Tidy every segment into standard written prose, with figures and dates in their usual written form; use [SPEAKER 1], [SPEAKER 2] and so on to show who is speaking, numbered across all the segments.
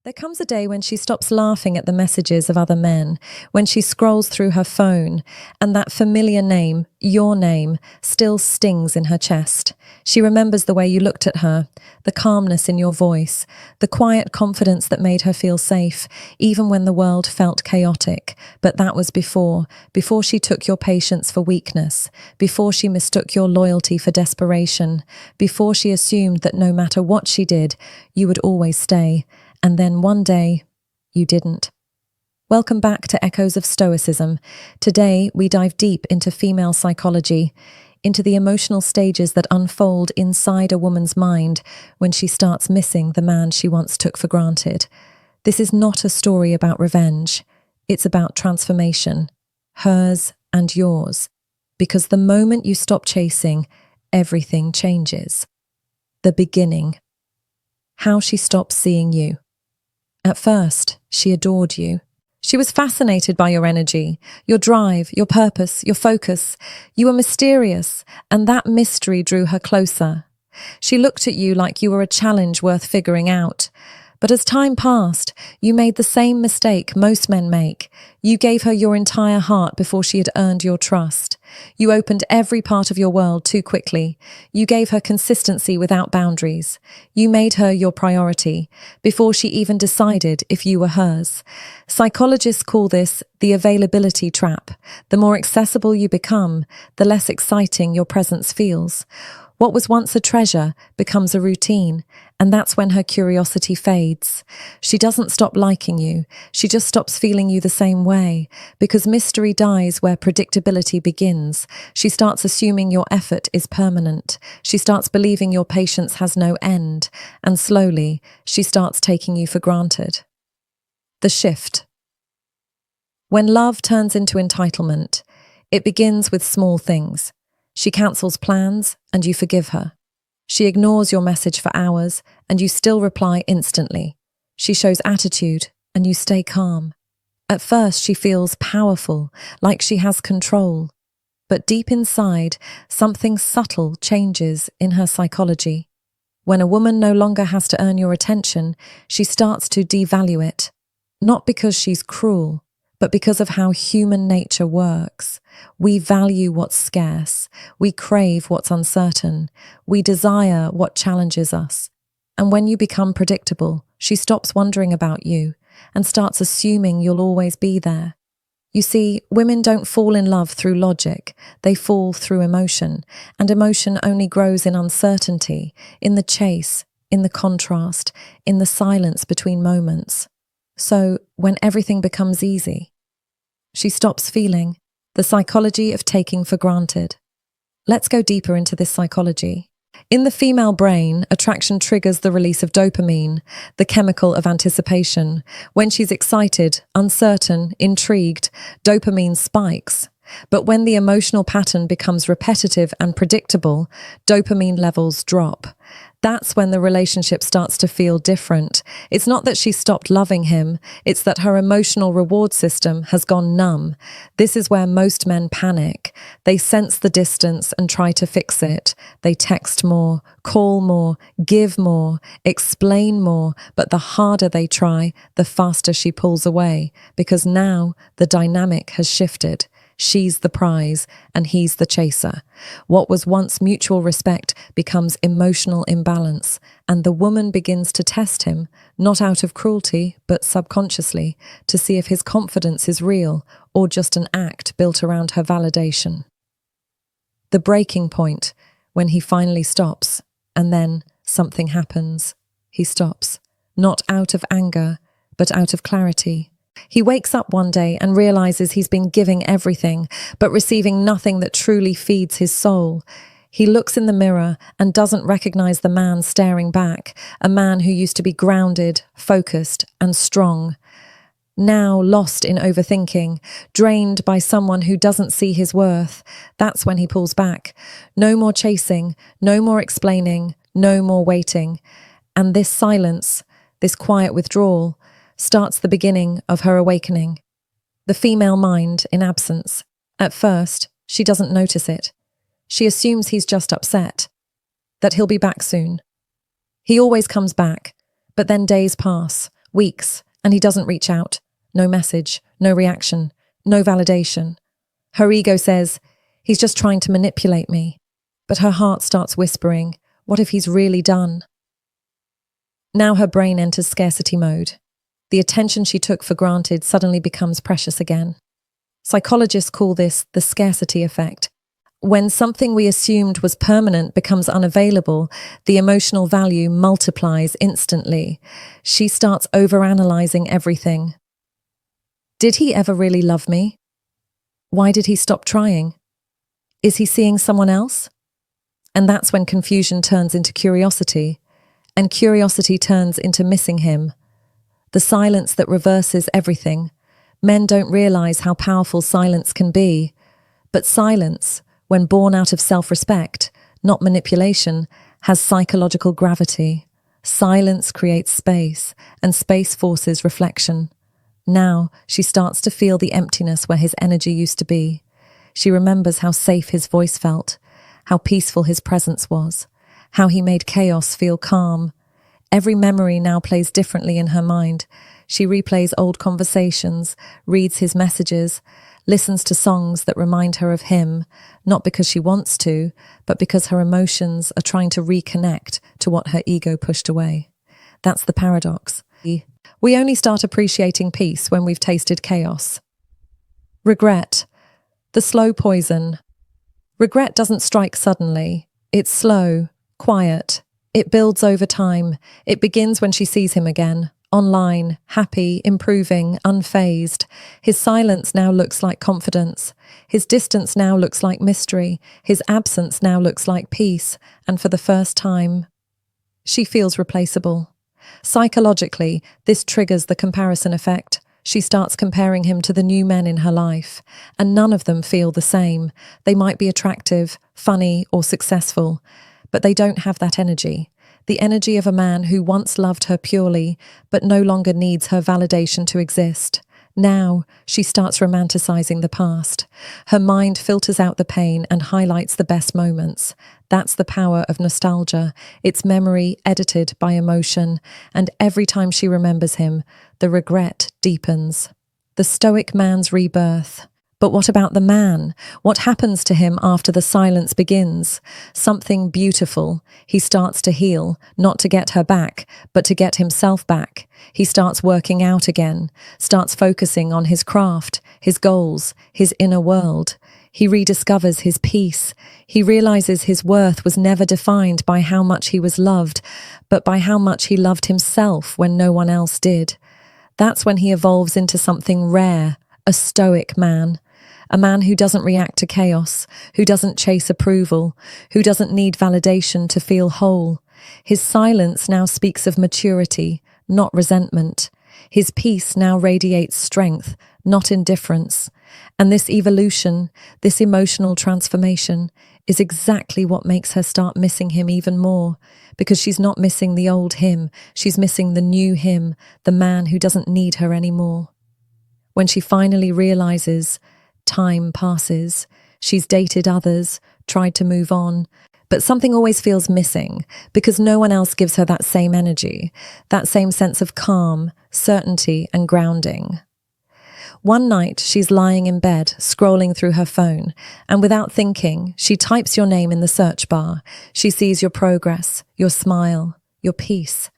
[SPEAKER 1] There comes a day when she stops laughing at the messages of other men, when she scrolls through her phone, and that familiar name, your name, still stings in her chest. She remembers the way you looked at her, the calmness in your voice, the quiet confidence that made her feel safe, even when the world felt chaotic. But that was before she took your patience for weakness, before she mistook your loyalty for desperation, before she assumed that no matter what she did, you would always stay. And then one day, you didn't. Welcome back to Echoes of Stoicism. Today, we dive deep into female psychology, into the emotional stages that unfold inside a woman's mind when she starts missing the man she once took for granted. This is not a story about revenge. It's about transformation, hers and yours. Because the moment you stop chasing, everything changes. The beginning. How she stops seeing you. At first, she adored you. She was fascinated by your energy, your drive, your purpose, your focus. You were mysterious, and that mystery drew her closer. She looked at you like you were a challenge worth figuring out. But as time passed, you made the same mistake most men make. You gave her your entire heart before she had earned your trust. You opened every part of your world too quickly. You gave her consistency without boundaries. You made her your priority before she even decided if you were hers. Psychologists call this the availability trap. The more accessible you become, the less exciting your presence feels. What was once a treasure becomes a routine, and that's when her curiosity fades. She doesn't stop liking you, she just stops feeling you the same way. Because mystery dies where predictability begins. She starts assuming your effort is permanent. She starts believing your patience has no end, and slowly, she starts taking you for granted. The shift. When love turns into entitlement, it begins with small things. She cancels plans, and you forgive her. She ignores your message for hours, and you still reply instantly. She shows attitude, and you stay calm. At first, she feels powerful, like she has control. But deep inside, something subtle changes in her psychology. When a woman no longer has to earn your attention, she starts to devalue it. Not because she's cruel, but because of how human nature works. We value what's scarce. We crave what's uncertain. We desire what challenges us. And when you become predictable, she stops wondering about you and starts assuming you'll always be there. You see, women don't fall in love through logic. They fall through emotion. And emotion only grows in uncertainty, in the chase, in the contrast, in the silence between moments. So, when everything becomes easy, she stops feeling. The psychology of taking for granted. Let's go deeper into this psychology. In the female brain, attraction triggers the release of dopamine, the chemical of anticipation. When she's excited, uncertain, intrigued, dopamine spikes. But when the emotional pattern becomes repetitive and predictable, dopamine levels drop. That's when the relationship starts to feel different. It's not that she stopped loving him, it's that her emotional reward system has gone numb. This is where most men panic. They sense the distance and try to fix it. They text more, call more, give more, explain more, but the harder they try, the faster she pulls away, because now the dynamic has shifted. She's the prize and he's the chaser. What was once mutual respect becomes emotional imbalance, and the woman begins to test him, not out of cruelty, but subconsciously, to see if his confidence is real or just an act built around her validation. The breaking point, when he finally stops, and then something happens. He stops, not out of anger, but out of clarity. He wakes up one day and realizes he's been giving everything, but receiving nothing that truly feeds his soul. He looks in the mirror and doesn't recognize the man staring back, a man who used to be grounded, focused, and strong. Now lost in overthinking, drained by someone who doesn't see his worth. That's when he pulls back. No more chasing, no more explaining, no more waiting. And this silence, this quiet withdrawal, starts the beginning of her awakening. The female mind in absence. At first, she doesn't notice it. She assumes he's just upset, that he'll be back soon. He always comes back, but then days pass, Weeks, and he doesn't reach out. No message, no reaction, no validation. Her ego says, he's just trying to manipulate me. But her heart starts whispering, what if he's really done? Now her brain enters scarcity mode. The attention she took for granted suddenly becomes precious again. Psychologists call this the scarcity effect. When something we assumed was permanent becomes unavailable, the emotional value multiplies instantly. She starts overanalyzing everything. Did he ever really love me? Why did he stop trying? Is he seeing someone else? And that's when confusion turns into curiosity, and curiosity turns into missing him. The silence that reverses everything. Men don't realize how powerful silence can be, but silence, when born out of self-respect, not manipulation, has psychological gravity. Silence creates space, and space forces reflection. Now, she starts to feel the emptiness where his energy used to be. She remembers how safe his voice felt, how peaceful his presence was, how he made chaos feel calm. Every memory now plays differently in her mind. She replays old conversations, reads his messages, listens to songs that remind her of him, not because she wants to, but because her emotions are trying to reconnect to what her ego pushed away. That's the paradox. We only start appreciating peace when we've tasted chaos. Regret. The slow poison. Regret doesn't strike suddenly. It's slow, quiet. It builds over time. It begins when she sees him again. Online, happy, improving, unfazed. His silence now looks like confidence. His distance now looks like mystery. His absence now looks like peace. And for the first time, she feels replaceable. Psychologically, this triggers the comparison effect. She starts comparing him to the new men in her life, and none of them feel the same. They might be attractive, funny, or successful, but they don't have that energy. The energy of a man who once loved her purely, but no longer needs her validation to exist. Now, she starts romanticizing the past. Her mind filters out the pain and highlights the best moments. That's the power of nostalgia. It's memory edited by emotion, and every time she remembers him, the regret deepens. The stoic man's rebirth. But what about the man? What happens to him after the silence begins? Something beautiful. He starts to heal, not to get her back, but to get himself back. He starts working out again, starts focusing on his craft, his goals, his inner world. He rediscovers his peace. He realizes his worth was never defined by how much he was loved, but by how much he loved himself when no one else did. That's when he evolves into something rare, a stoic man. A man who doesn't react to chaos, who doesn't chase approval, who doesn't need validation to feel whole. His silence now speaks of maturity, not resentment. His peace now radiates strength, not indifference. And this evolution, this emotional transformation, is exactly what makes her start missing him even more. Because she's not missing the old him, she's missing the new him, the man who doesn't need her anymore. When she finally realizes, time passes. She's dated others, tried to move on, but something always feels missing because no one else gives her that same energy, that same sense of calm, certainty, and grounding. One night, she's lying in bed, scrolling through her phone, and without thinking, she types your name in the search bar. She sees your progress, your smile, your peace,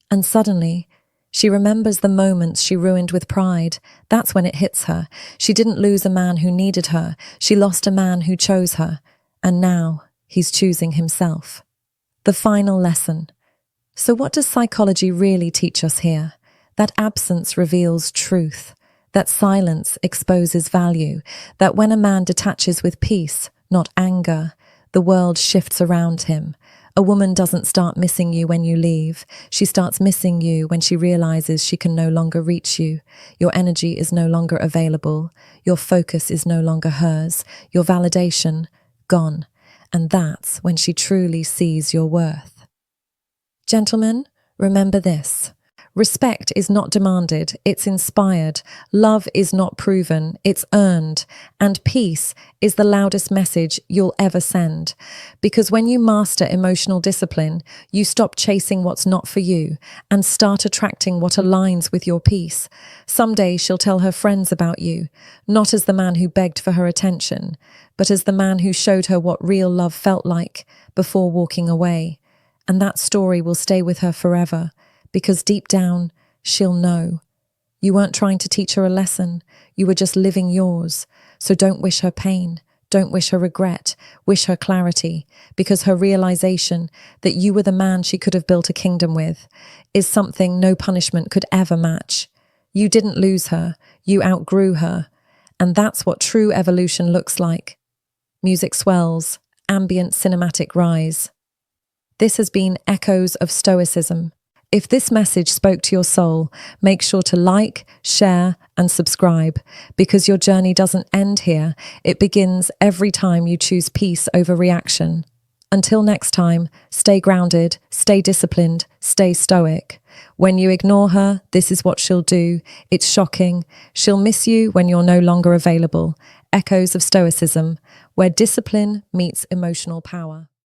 [SPEAKER 1] and suddenly, she remembers the moments she ruined with pride. That's when it hits her. She didn't lose a man who needed her. She lost a man who chose her. And now he's choosing himself. The final lesson. So what does psychology really teach us here? That absence reveals truth. That silence exposes value. That when a man detaches with peace, not anger, the world shifts around him. A woman doesn't start missing you when you leave. She starts missing you when she realizes she can no longer reach you. Your energy is no longer available. Your focus is no longer hers. Your validation, gone. And that's when she truly sees your worth. Gentlemen, remember this. Respect is not demanded, it's inspired. Love is not proven, it's earned. And peace is the loudest message you'll ever send. Because when you master emotional discipline, you stop chasing what's not for you and start attracting what aligns with your peace. Someday she'll tell her friends about you, not as the man who begged for her attention, but as the man who showed her what real love felt like before walking away. And that story will stay with her forever, because deep down, she'll know. You weren't trying to teach her a lesson, you were just living yours. So don't wish her pain, don't wish her regret, wish her clarity, because her realization that you were the man she could have built a kingdom with is something no punishment could ever match. You didn't lose her, you outgrew her. And that's what true evolution looks like. Music swells, ambient cinematic rise. This has been Echoes of Stoicism. If this message spoke to your soul, make sure to like, share, and subscribe, because your journey doesn't end here. It begins every time you choose peace over reaction. Until next time, stay grounded, stay disciplined, stay stoic. When you ignore her, this is what she'll do. It's shocking. She'll miss you when you're no longer available. Echoes of Stoicism, where discipline meets emotional power.